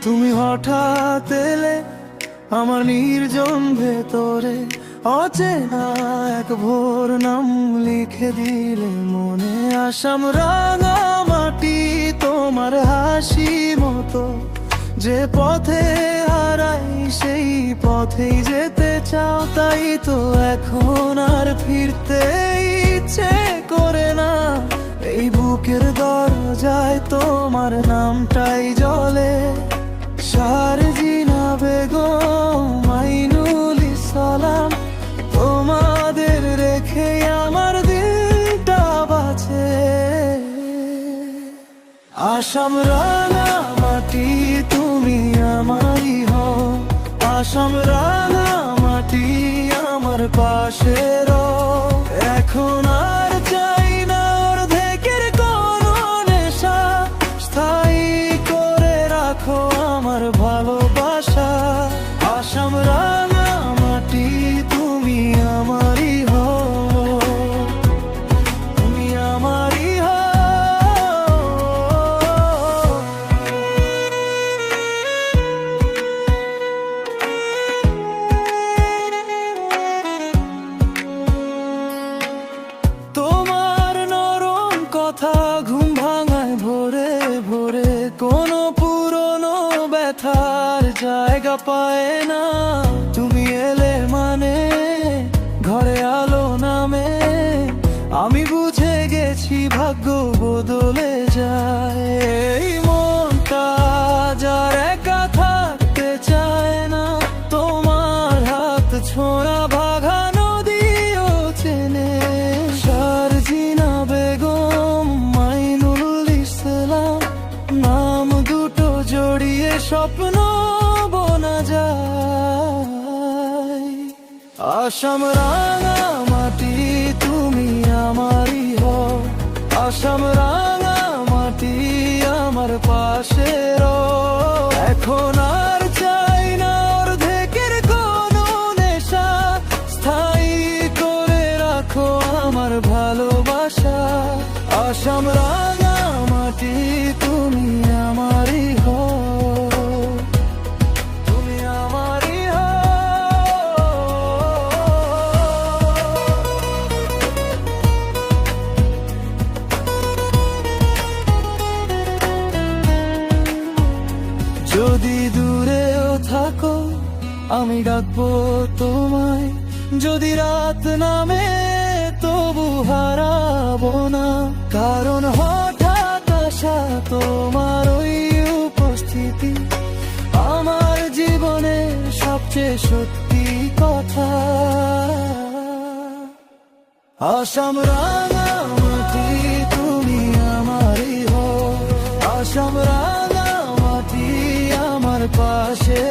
তুমি হঠাৎ এলে আমার নির্জন ভেতরে, অচেনা এক ভোর নাম লিখে দিলে মনে। আসাম রাঙা মাটি তোমার হাসি মতো, যে পথে হারাই সেই পথেই যেতে চাও। তাই তো এখন আর ফিরতে ইচ্ছে করে না, এই বুকের দরজায় তোমার নামটাই জ্বলে। শারজিনা বেগম, মাইনুল ইসলাম, তোমাদের রেখে আমার দিনটা বাঁচে। আসাম রাঙা মাটি তুমি আমারই হও, আসাম রাঙা মাটি আমার পাশে রও। এখন আর চাই না অর্ধেকের কোনো নেশা, স্থায়ী করে রাখো আমার ভালোবাসা। আসাম রাঙা মাটি তুমি আমারই হও, তুমি আমারই হও। তোমার নরম কথা ঘুম ভাঙায় ভোরে ভোরে, কোনো পুরনো ব্যথার জায়গা পায় না। তুমি এলে মানে ঘরে আলো নামে, আমি বুঝে গেছি ভাগ্য বদলে যায়। এই মনটা যার একা থাকতে চায় না, তোমার হাত ছোঁয়া ভাঙা নদীও চেনে। শারজিনা বেগম, মাইনুল ইসলাম, নাম দুটো জড়িয়ে স্বপ্ন বোনা যায়। আসাম রাঙা মাটি তুমি আমারই হও, আসাম রাঙা মাটি আমার পাশে রও। এখন আর চাই না অর্ধেকের কোনো নেশা, স্থায়ী করে রাখো আমার ভালোবাসা। আসাম রাঙা মাটি তুমি আমারই হও, তুমি আমারই হও। যদি দূরেও থাকো আমি ডাকবো তোমায়, যদি রাত নামে তবু হারাবো না। কারণ হঠাৎ আসা তোমার ওই উপস্থিতি আমার জীবনের সবচেয়ে সত্যি কথা। আসাম রাঙা মাটি তুমি আমারই হও, আসাম রাঙা মাটি আমার পাশে